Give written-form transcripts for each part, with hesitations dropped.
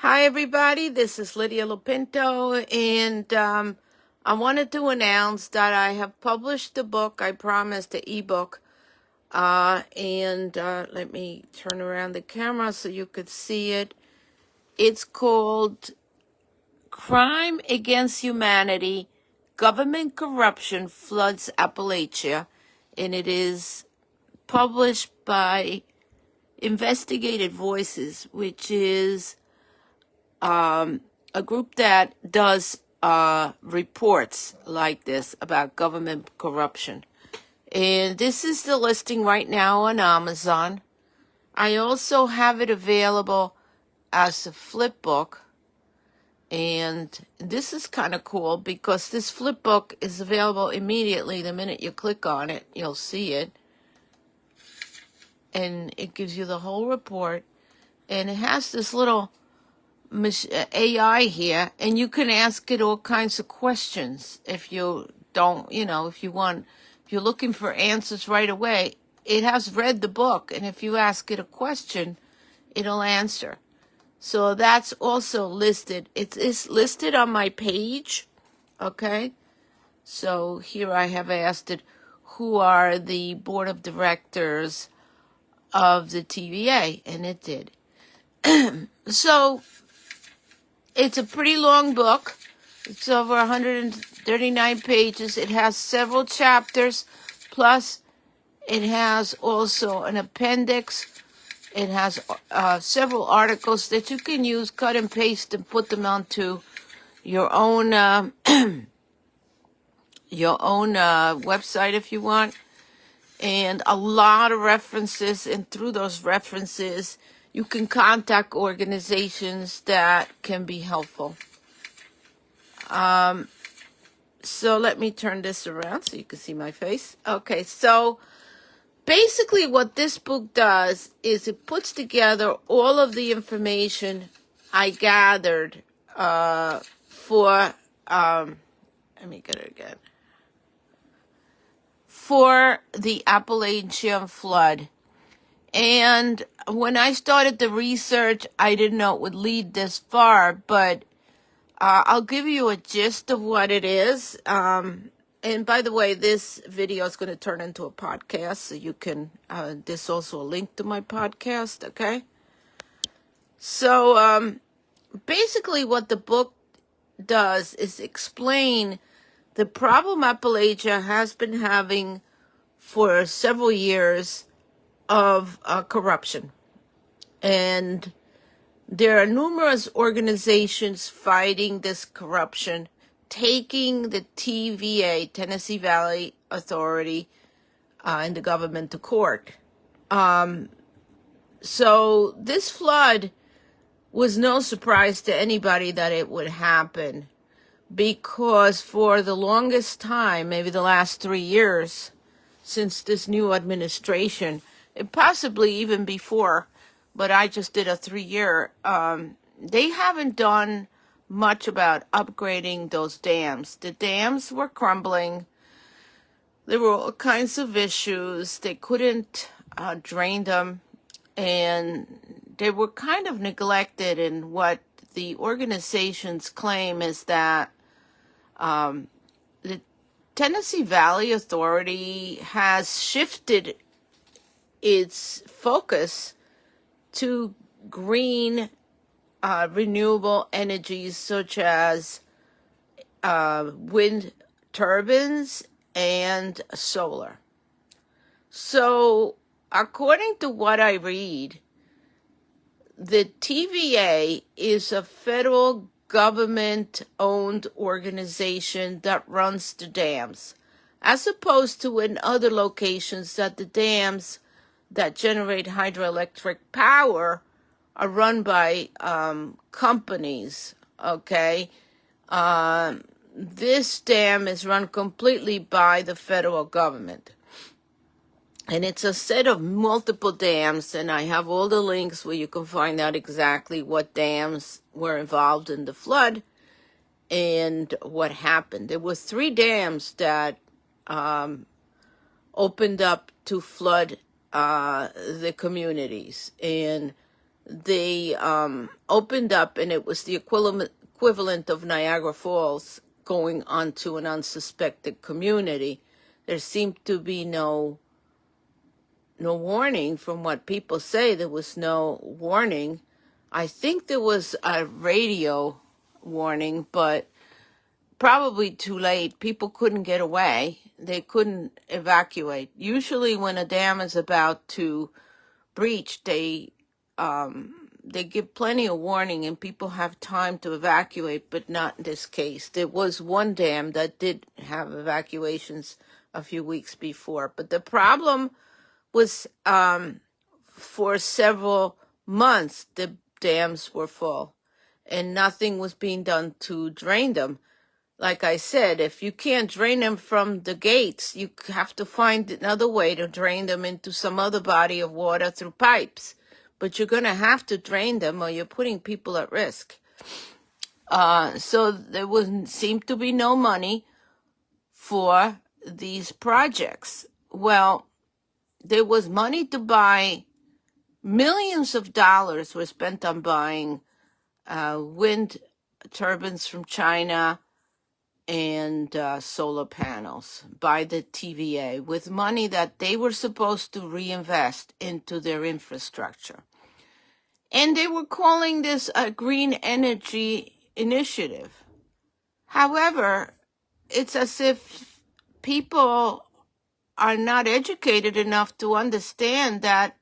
Hi, everybody. This is Lydia Lupinto, and I wanted to announce that I have published the book. I promised the ebook. Let me turn around the camera so you could see it. It's called Crime Against Humanity, Government Corruption Floods Appalachia, and it is published by Investigated Voices, which is a group that does reports like this about government corruption. And this is the listing right now on Amazon. I also have it available as a flip book. And this is kind of cool because this flip book is available immediately. The minute you click on it, you'll see it. And it gives you the whole report. And it has this little AI here, and you can ask it all kinds of questions if you don't, if you're looking for answers right away. It has read the book, and if you ask it a question, it'll answer. So that's also listed. It's listed on my page, okay? So here I have asked it, who are the board of directors of the TVA? And it did. So it's a pretty long book. It's over 139 pages. It has several chapters, plus it has also an appendix. It has several articles that you can use, cut and paste, and put them onto your own website if you want. And a lot of references, and through those references, you can contact organizations that can be helpful. So let me turn this around so you can see my face. Okay, so basically what this book does is it puts together all of the information I gathered let me get it again, for the Appalachian flood. And when I started the research, I didn't know it would lead this far, but I'll give you a gist of what it is. And by the way, this video is going to turn into a podcast, so you can, this also a link to my podcast, okay? So basically what the book does is explain the problem Appalachia has been having for several years of corruption. And there are numerous organizations fighting this corruption, taking the TVA, Tennessee Valley Authority, and the government to court. So this flood was no surprise to anybody that it would happen, because for the longest time, maybe the last 3 years, since this new administration, and possibly even before, but I just did a 3-year, they haven't done much about upgrading those dams. The dams were crumbling. There were all kinds of issues. They couldn't drain them, and they were kind of neglected. And what the organizations claim is that the Tennessee Valley Authority has shifted its focus to green renewable energies such as wind turbines and solar. So according to what I read, the TVA is a federal government-owned organization that runs the dams, as opposed to in other locations that the dams that generate hydroelectric power are run by companies, okay? This dam is run completely by the federal government. And it's a set of multiple dams, and I have all the links where you can find out exactly what dams were involved in the flood and what happened. There were 3 dams that opened up to flood the communities. And they opened up, and it was the equivalent of Niagara Falls going onto an unsuspected community. There seemed to be no warning. From what people say, there was no warning. I think there was a radio warning, but probably too late. People couldn't get away. They couldn't evacuate. Usually when a dam is about to breach, they give plenty of warning and people have time to evacuate, but not in this case. There was one dam that did have evacuations a few weeks before, but the problem was for several months the dams were full and nothing was being done to drain them. Like I said, if you can't drain them from the gates, you have to find another way to drain them into some other body of water through pipes. But you're going to have to drain them or you're putting people at risk. So there seemed to be no money for these projects. Well, there was money to buy. Millions of dollars were spent on buying wind turbines from China and solar panels by the TVA with money that they were supposed to reinvest into their infrastructure. And they were calling this a green energy initiative. However, it's as if people are not educated enough to understand that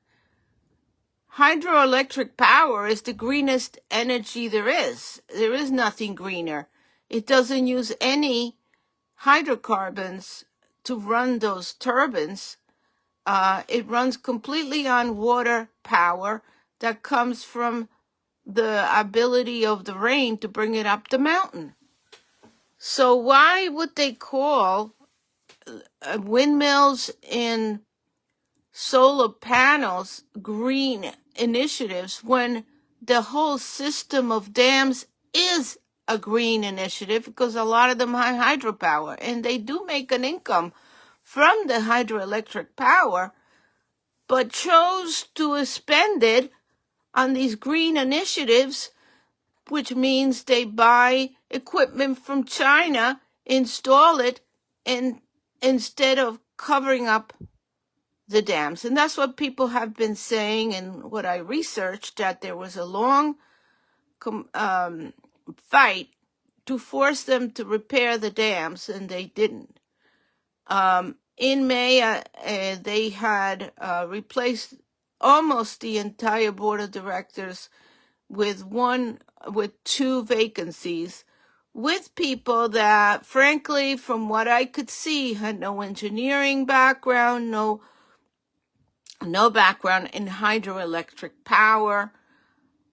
hydroelectric power is the greenest energy there is. There is nothing greener. It doesn't use any hydrocarbons to run those turbines. It runs completely on water power that comes from the ability of the rain to bring it up the mountain. So why would they call windmills and solar panels green initiatives when the whole system of dams is a green initiative, because a lot of them have hydropower and they do make an income from the hydroelectric power, but chose to spend it on these green initiatives, which means they buy equipment from China, install it, and instead of covering up the dams. And that's what people have been saying, and what I researched, that there was a long fight to force them to repair the dams, and they didn't. In May, they had replaced almost the entire board of directors with two vacancies, with people that, frankly, from what I could see, had no engineering background, no background in hydroelectric power.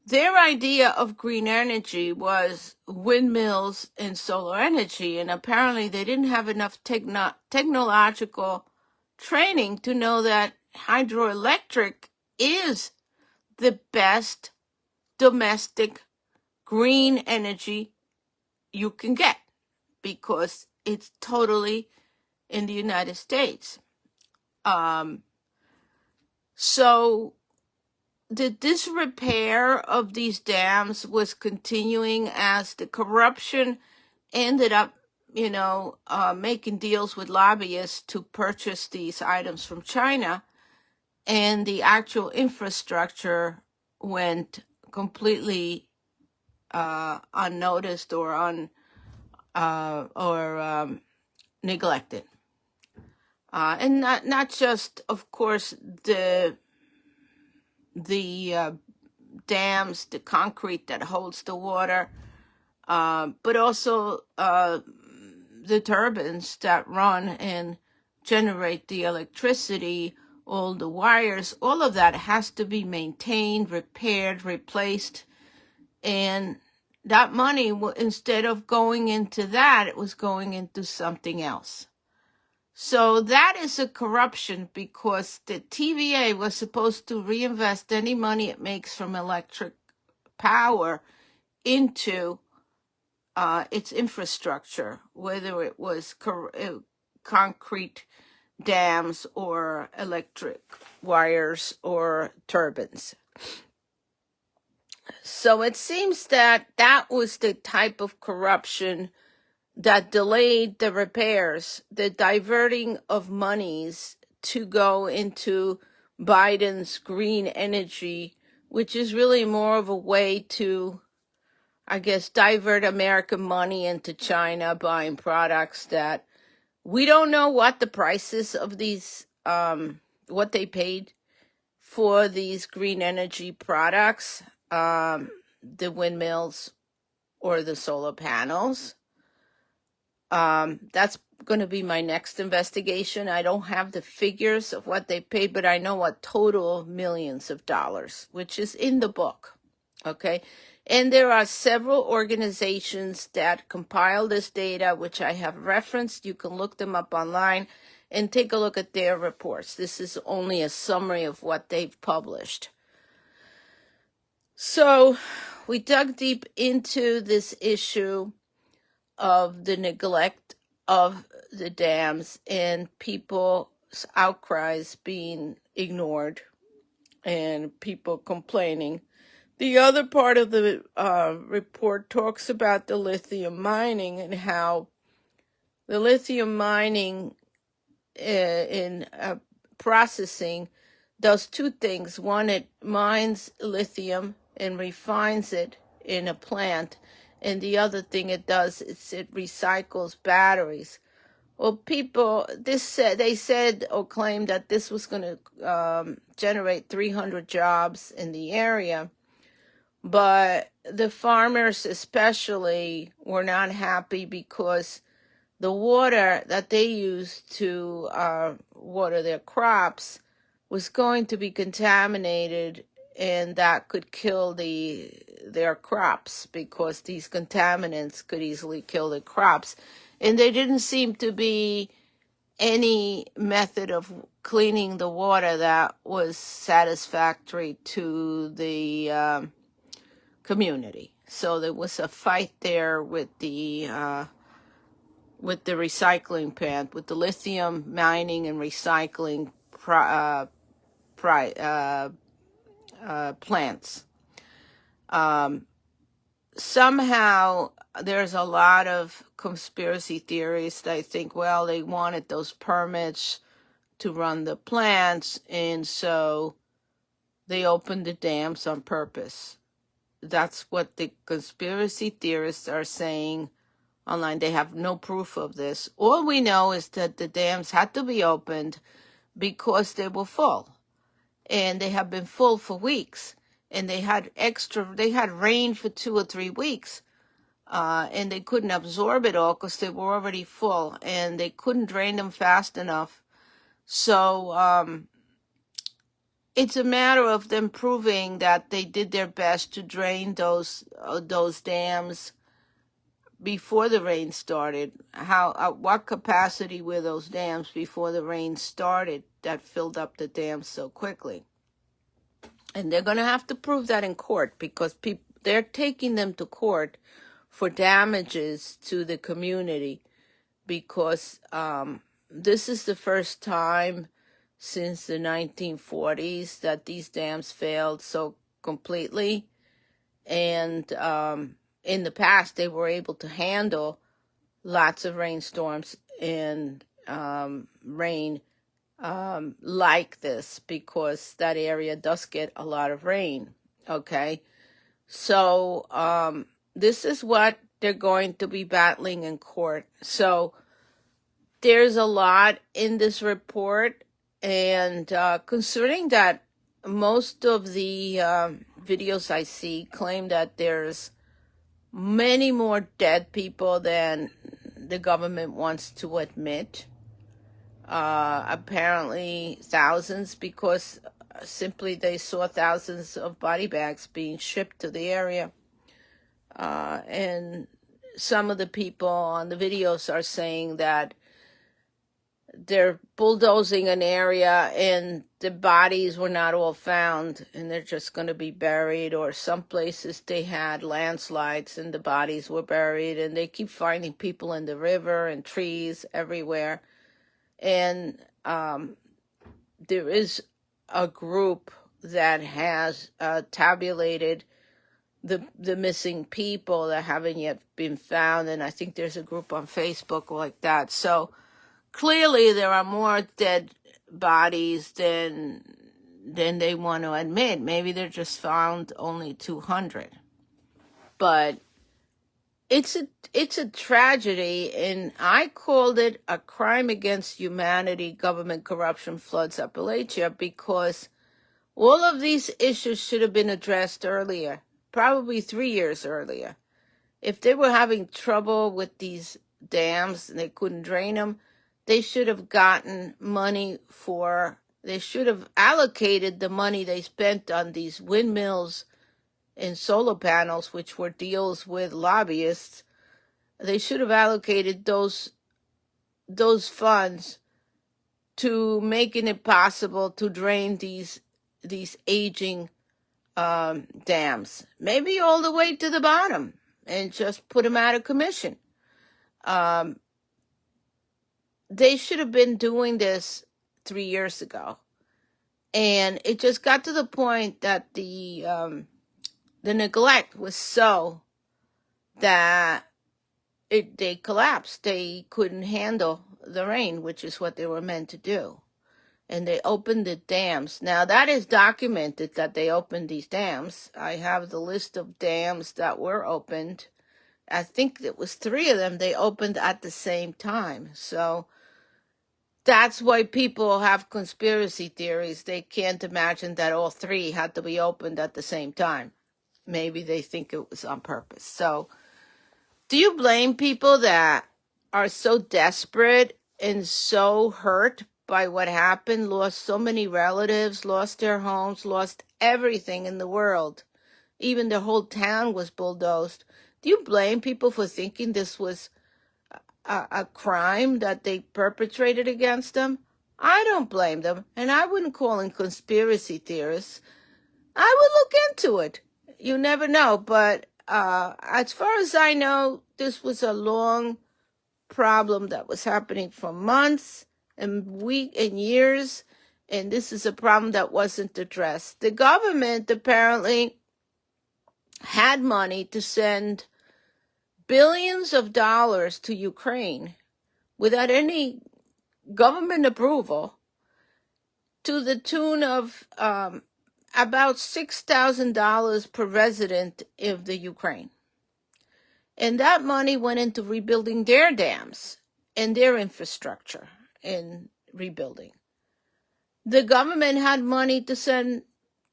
Their idea of green energy was windmills and solar energy, and apparently they didn't have enough technological training to know that hydroelectric is the best domestic green energy you can get, because it's totally in the United States. So the disrepair of these dams was continuing as the corruption ended up, making deals with lobbyists to purchase these items from China, and the actual infrastructure went completely unnoticed or neglected. And not just, of course, the dams, the concrete that holds the water, but also the turbines that run and generate the electricity, all the wires, all of that has to be maintained, repaired, replaced. And that money, instead of going into that, it was going into something else. So that is a corruption, because the TVA was supposed to reinvest any money it makes from electric power into its infrastructure, whether it was concrete dams or electric wires or turbines. So it seems that that was the type of corruption that delayed the repairs, the diverting of monies to go into Biden's green energy, which is really more of a way to, I guess, divert American money into China buying products that we don't know what the prices of these, what they paid for these green energy products, the windmills or the solar panels. That's going to be my next investigation. I don't have the figures of what they paid, but I know a total of millions of dollars, which is in the book. Okay. And there are several organizations that compile this data, which I have referenced. You can look them up online and take a look at their reports. This is only a summary of what they've published. So we dug deep into this issue of the neglect of the dams and people's outcries being ignored and people complaining. The other part of the report talks about the lithium mining and how the lithium mining in processing does two things. One, it mines lithium and refines it in a plant. And the other thing it does is it recycles batteries. Well, people, they said or claimed that this was going to generate 300 jobs in the area. But the farmers especially were not happy because the water that they used to water their crops was going to be contaminated, and that could kill their crops because these contaminants could easily kill the crops. And there didn't seem to be any method of cleaning the water that was satisfactory to the community. So there was a fight there with the recycling plant, with the lithium mining and recycling plants. Somehow there's a lot of conspiracy theorists that think, well, they wanted those permits to run the plants, and so they opened the dams on purpose. That's what the conspiracy theorists are saying online. They have no proof of this. All we know is that the dams had to be opened because they were full, and they have been full for weeks, and they had rain for 2 or 3 weeks, and they couldn't absorb it all because they were already full, and they couldn't drain them fast enough. So it's a matter of them proving that they did their best to drain those dams before the rain started. What capacity were those dams before the rain started that filled up the dams so quickly? And they're going to have to prove that in court because they're taking them to court for damages to the community because this is the first time since the 1940s that these dams failed so completely. And in the past, they were able to handle lots of rainstorms and rain like this because that area does get a lot of rain. Okay, so this is what they're going to be battling in court. So there's a lot in this report, and concerning that, most of the videos I see claim that there's many more dead people than the government wants to admit. Apparently thousands, because simply they saw thousands of body bags being shipped to the area. And some of the people on the videos are saying that they're bulldozing an area and the bodies were not all found and they're just going to be buried, or some places they had landslides and the bodies were buried, and they keep finding people in the river and trees everywhere. And there is a group that has tabulated the missing people that haven't yet been found, and I think there's a group on Facebook like that. So clearly there are more dead bodies than they want to admit. Maybe they're just found only 200. But it's a tragedy, and I called it a crime against humanity, government corruption floods Appalachia, because all of these issues should have been addressed earlier, probably 3 years earlier. If they were having trouble with these dams and they couldn't drain them, they should have gotten money they should have allocated the money they spent on these windmills and solar panels, which were deals with lobbyists. They should have allocated those funds to making it possible to drain these aging dams, maybe all the way to the bottom, and just put them out of commission. They should have been doing this 3 years ago, and it just got to the point that the neglect was so that they collapsed. They couldn't handle the rain, which is what they were meant to do. And they opened the dams. Now, that is documented that they opened these dams. I have the list of dams that were opened. I think it was 3 of them they opened at the same time. So that's why people have conspiracy theories. They can't imagine that all 3 had to be opened at the same time. Maybe they think it was on purpose. So do you blame people that are so desperate and so hurt by what happened, lost so many relatives, lost their homes, lost everything in the world? Even the whole town was bulldozed. Do you blame people for thinking this was a crime that they perpetrated against them? I don't blame them, and I wouldn't call in conspiracy theorists. I would look into it. You never know, but as far as I know, this was a long problem that was happening for months and weeks and years, and this is a problem that wasn't addressed. The government apparently had money to send billions of dollars to Ukraine without any government approval, to the tune of about $6,000 per resident of the Ukraine. And that money went into rebuilding their dams and their infrastructure in rebuilding. The government had money to send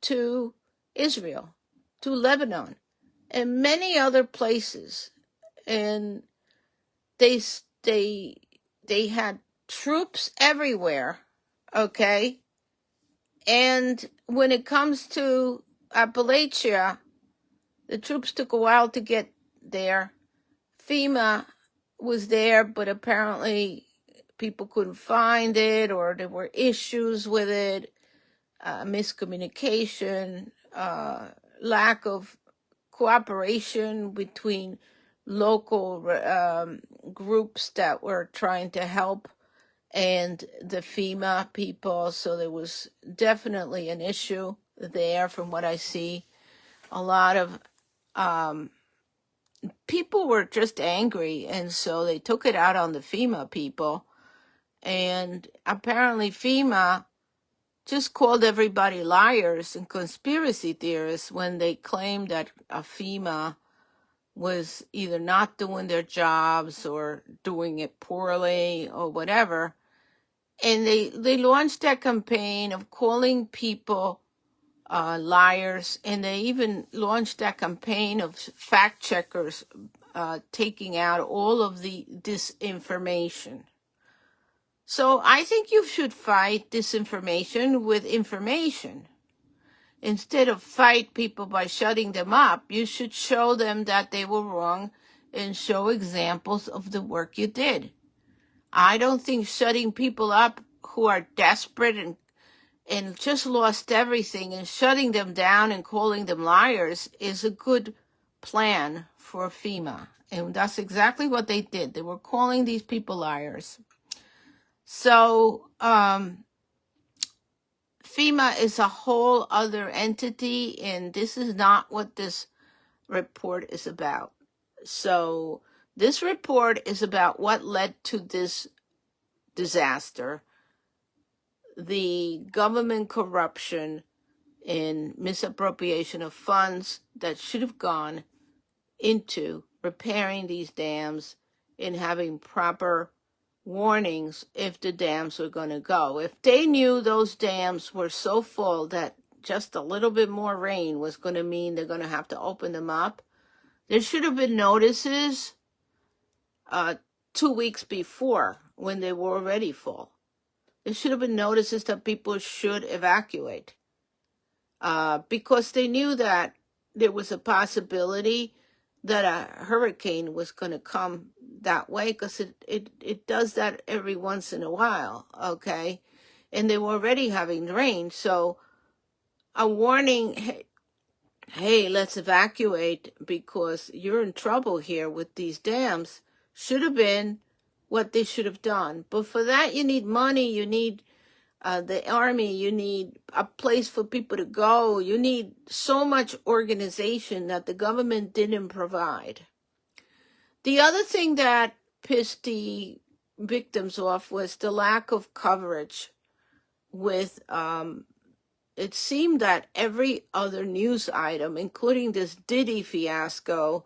to Israel, to Lebanon, and many other places. And they had troops everywhere, okay? And when it comes to Appalachia, the troops took a while to get there. FEMA was there, but apparently people couldn't find it, or there were issues with it, miscommunication, lack of cooperation between local groups that were trying to help and the FEMA people. So there was definitely an issue there from what I see. A lot of people were just angry, and so they took it out on the FEMA people. And apparently FEMA just called everybody liars and conspiracy theorists when they claimed that FEMA was either not doing their jobs or doing it poorly or whatever. And they launched that campaign of calling people liars, and they even launched that campaign of fact checkers taking out all of the disinformation. So I think you should fight disinformation with information. Instead of fight people by shutting them up, you should show them that they were wrong and show examples of the work you did. I don't think shutting people up who are desperate and just lost everything and shutting them down and calling them liars is a good plan for FEMA. And that's exactly what they did. They were calling these people liars. So FEMA is a whole other entity, and this is not what this report is about. So this report is about what led to this disaster, the government corruption and misappropriation of funds that should have gone into repairing these dams and having proper warnings if the dams were going to go. If they knew those dams were so full that just a little bit more rain was going to mean they're going to have to open them up, there should have been notices 2 weeks before when they were already full. There should have been notices that people should evacuate because they knew that there was a possibility that a hurricane was going to come that way, because it does that every once in a while, okay? And they were already having rain, so a warning, hey, let's evacuate because you're in trouble here with these dams, should have been what they should have done. But for that, you need money, you need the army, you need a place for people to go, you need so much organization that the government didn't provide. The other thing that pissed the victims off was the lack of coverage with, it seemed that every other news item, including this Diddy fiasco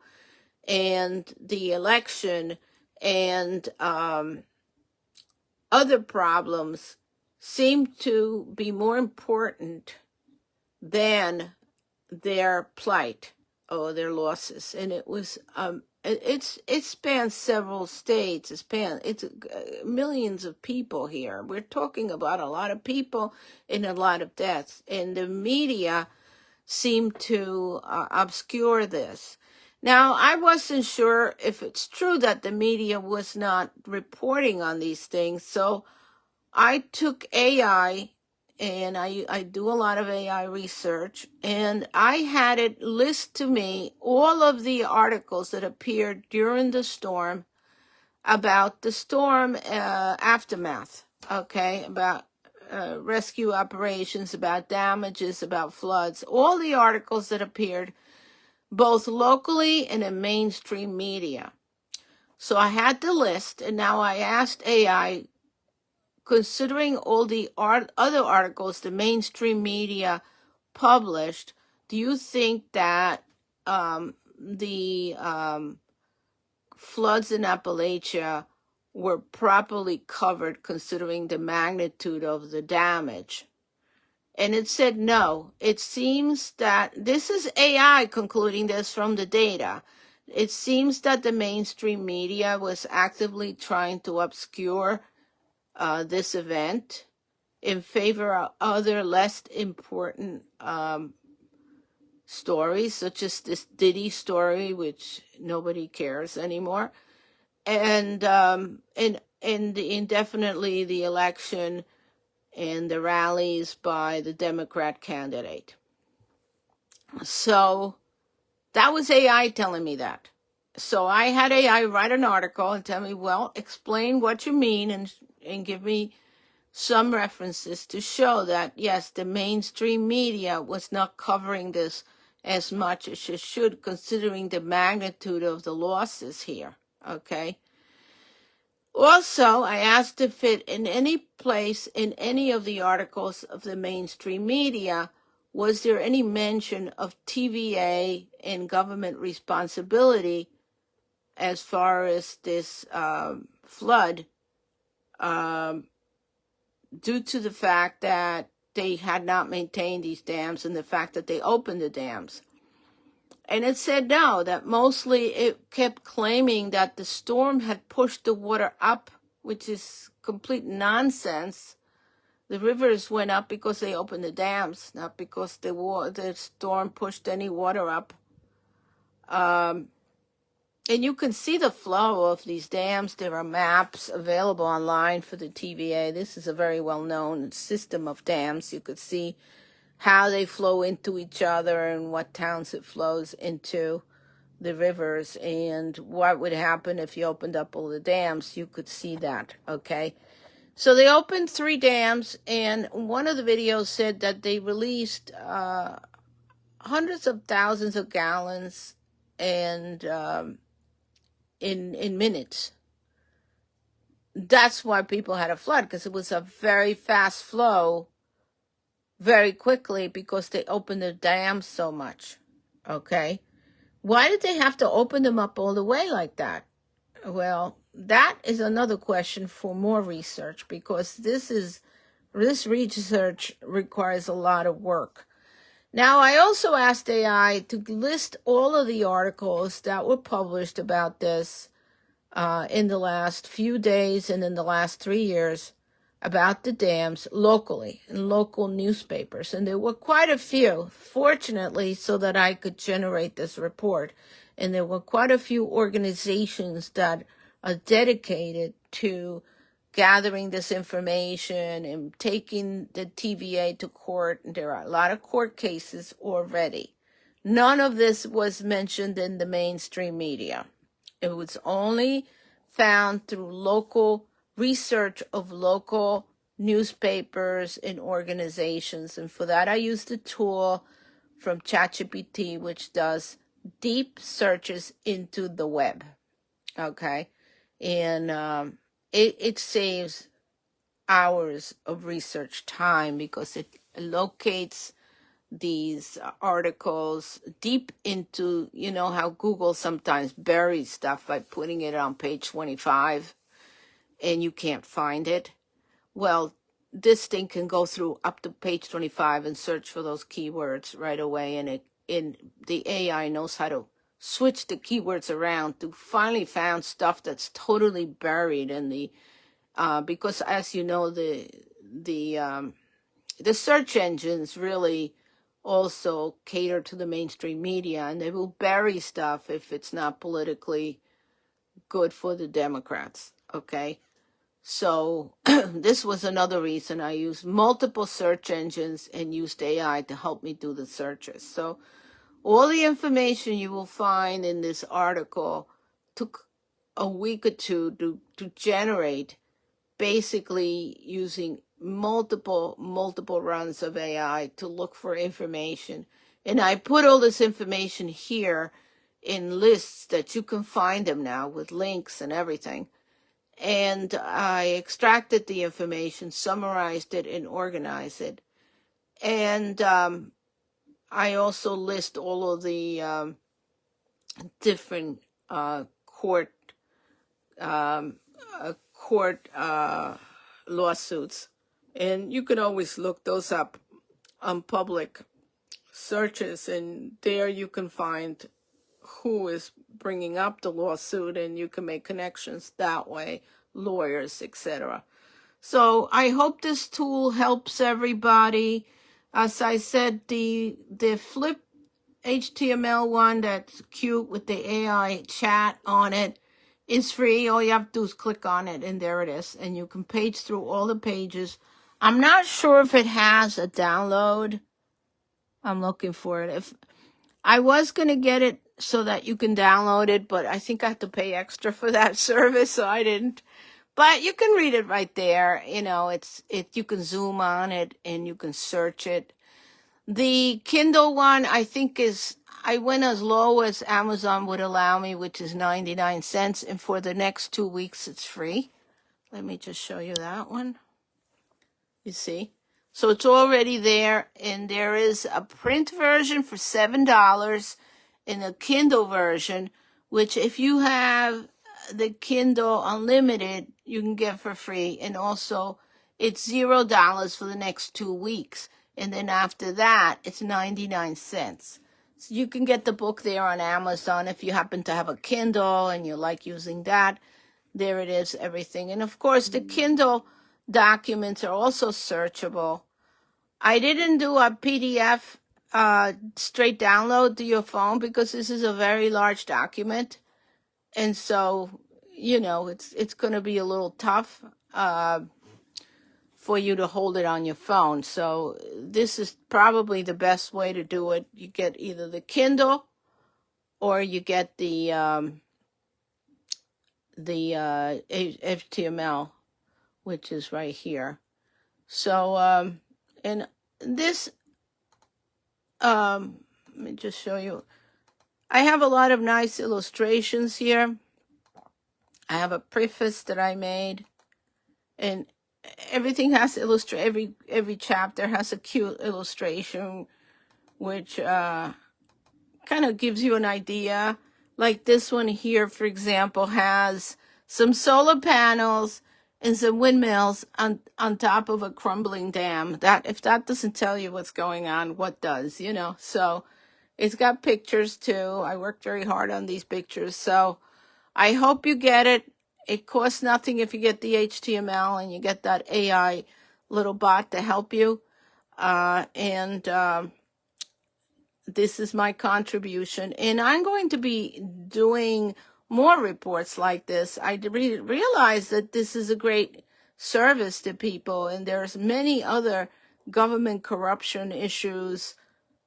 and the election and other problems, seemed to be more important than their plight or their losses. And it was it spans several states. It's millions of people here. We're talking about a lot of people and a lot of deaths, and the media seemed to obscure this. Now, I wasn't sure if it's true that the media was not reporting on these things, so I took AI, and I do a lot of AI research, and I had it list to me all of the articles that appeared during the storm about the storm aftermath, okay, about rescue operations, about damages, about floods, all the articles that appeared both locally and in mainstream media. So I had the list, and now I asked AI, considering all the other articles the mainstream media published, do you think that the floods in Appalachia were properly covered considering the magnitude of the damage? And it said no. It seems that, this is AI concluding this from the data, it seems that the mainstream media was actively trying to obscure this event in favor of other less important stories, such as this Diddy story, which nobody cares anymore, and indefinitely the election and the rallies by the Democrat candidate. So that was AI telling me that. So I had AI write an article and tell me, well, explain what you mean and give me some references to show that, yes, the mainstream media was not covering this as much as it should, considering the magnitude of the losses here, okay? Also, I asked if it, in any place in any of the articles of the mainstream media, was there any mention of TVA and government responsibility as far as this flood, due to the fact that they had not maintained these dams and the fact that they opened the dams. And it said no, that mostly it kept claiming that the storm had pushed the water up, which is complete nonsense. The rivers went up because they opened the dams, not because the storm pushed any water up. And you can see the flow of these dams. There are maps available online for the TVA. This is a very well-known system of dams. You could see how they flow into each other and what towns it flows into, the rivers, and what would happen if you opened up all the dams. You could see that, okay? So they opened 3 dams, and one of the videos said that they released hundreds of thousands of gallons and in minutes. That's why people had a flood, because it was a very fast flow very quickly because they opened the dams so much. Okay? Why did they have to open them up all the way like that? Well, that is another question for more research, because this research requires a lot of work. Now, I also asked AI to list all of the articles that were published about this in the last few days and in the last 3 years about the dams locally in local newspapers. And there were quite a few, fortunately, so that I could generate this report. And there were quite a few organizations that are dedicated to gathering this information and taking the TVA to court. And there are a lot of court cases already. None of this was mentioned in the mainstream media. It was only found through local research of local newspapers and organizations. And for that, I used a tool from ChatGPT, which does deep searches into the web. Okay. And it saves hours of research time because it locates these articles deep into, how Google sometimes buries stuff by putting it on page 25 and you can't find it. Well, this thing can go through up to page 25 and search for those keywords right away, and the AI knows how to switch the keywords around to finally found stuff that's totally buried in the because, as you know, the search engines really also cater to the mainstream media, and they will bury stuff if it's not politically good for the Democrats. Okay. So this was another reason I used multiple search engines and used AI to help me do the searches. So all the information you will find in this article took a week or two to generate, basically using multiple runs of AI to look for information. And I put all this information here in lists that you can find them now with links and everything. And I extracted the information, summarized it, and organized it. And I also list all of the different court lawsuits. And you can always look those up on public searches, and there you can find who is bringing up the lawsuit, and you can make connections that way, lawyers, etc. So I hope this tool helps everybody. As I said, the flip HTML one that's cute with the AI chat on it is free. All you have to do is click on it, and there it is. And you can page through all the pages. I'm not sure if it has a download. I'm looking for it. If I was going to get it so that you can download it, but I think I have to pay extra for that service, so I didn't. But you can read it right there. You can zoom on it and you can search it. The Kindle one, I think I went as low as Amazon would allow me, which is 99 cents. And for the next 2 weeks, it's free. Let me just show you that one. You see? So it's already there, and there is a print version for $7 and a Kindle version, which if you have the Kindle Unlimited, you can get for free. And also, it's $0 for the next 2 weeks. And then after that, it's 99 cents. So you can get the book there on Amazon if you happen to have a Kindle and you like using that. There it is, everything. And of course, the Kindle documents are also searchable. I didn't do a PDF straight download to your phone because this is a very large document. And so, it's going to be a little tough for you to hold it on your phone. So this is probably the best way to do it. You get either the Kindle or you get the HTML, which is right here. So, and this, let me just show you. I have a lot of nice illustrations here. I have a preface that I made, and everything has every chapter has a cute illustration, which kind of gives you an idea. Like this one here, for example, has some solar panels and some windmills on top of a crumbling dam. That, if that doesn't tell you what's going on, what does, you know? So it's got pictures too. I worked very hard on these pictures. So I hope you get it. It costs nothing if you get the HTML and you get that AI little bot to help you. This is my contribution. And I'm going to be doing more reports like this. I realize that this is a great service to people, and there's many other government corruption issues.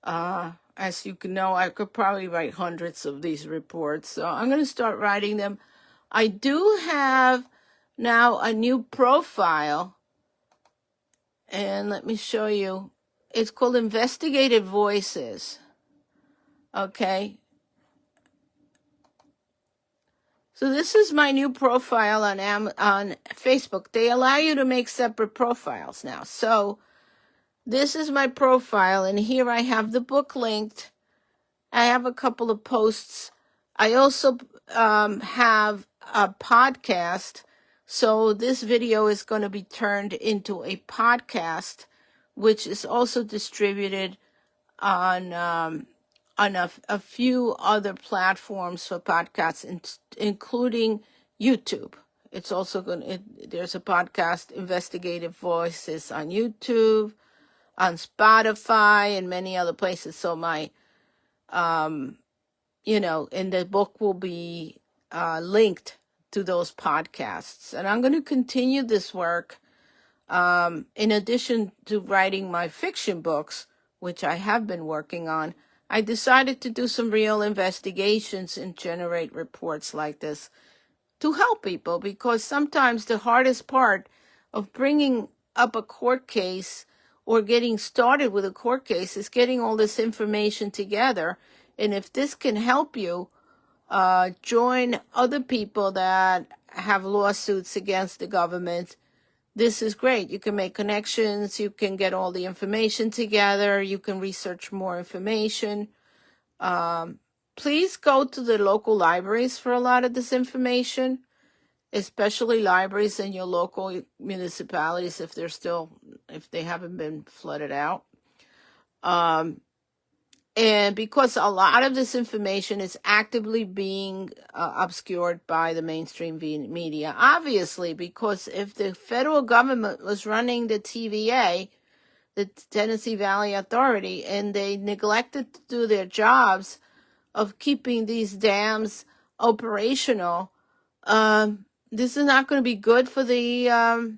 As you can know, I could probably write hundreds of these reports. So I'm going to start writing them. I do have now a new profile, and let me show you. It's called Investigative Voices. Okay. So this is my new profile on Facebook. They allow you to make separate profiles now. So this is my profile, and here I have the book linked. I have a couple of posts. I also have a podcast. So this video is going to be turned into a podcast, which is also distributed on a few other platforms for podcasts, including YouTube. It's also there's a podcast, Investigative Voices, on YouTube, on Spotify, and many other places. So my, and the book will be linked to those podcasts. And I'm going to continue this work in addition to writing my fiction books, which I have been working on. I decided to do some real investigations and generate reports like this to help people, because sometimes the hardest part of bringing up a court case or getting started with a court case is getting all this information together. And if this can help you, join other people that have lawsuits against the government, this is great. You can make connections. You can get all the information together. You can research more information. Please go to the local libraries for a lot of this information, especially libraries in your local municipalities if they haven't been flooded out. And because a lot of this information is actively being obscured by the mainstream media, obviously, because if the federal government was running the TVA, the Tennessee Valley Authority, and they neglected to do their jobs of keeping these dams operational, this is not going to be good for the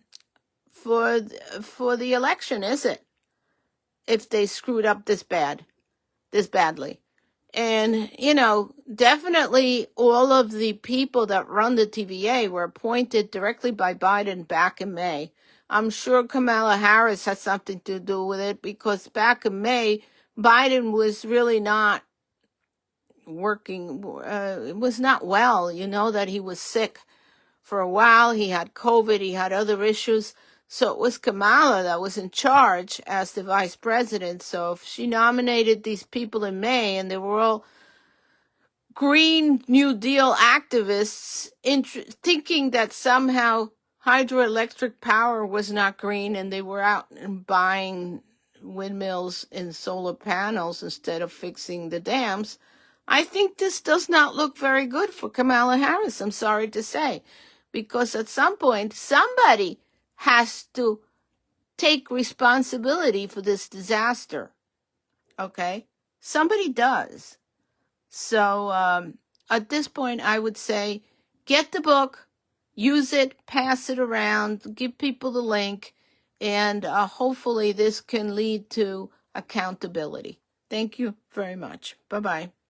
for the election, is it? If they screwed up this badly. And, definitely all of the people that run the TVA were appointed directly by Biden back in May. I'm sure Kamala Harris has something to do with it, because back in May, Biden was really not working, was not well, that he was sick for a while. He had COVID, he had other issues. So it was Kamala that was in charge as the vice president. So if she nominated these people in May, and they were all Green New Deal activists thinking that somehow hydroelectric power was not green, and they were out and buying windmills and solar panels instead of fixing the dams, I think this does not look very good for Kamala Harris, I'm sorry to say, because at some point somebody has to take responsibility for this disaster. Okay? Somebody does. So at this point, I would say, get the book, use it, pass it around, give people the link, and hopefully this can lead to accountability. Thank you very much. Bye-bye.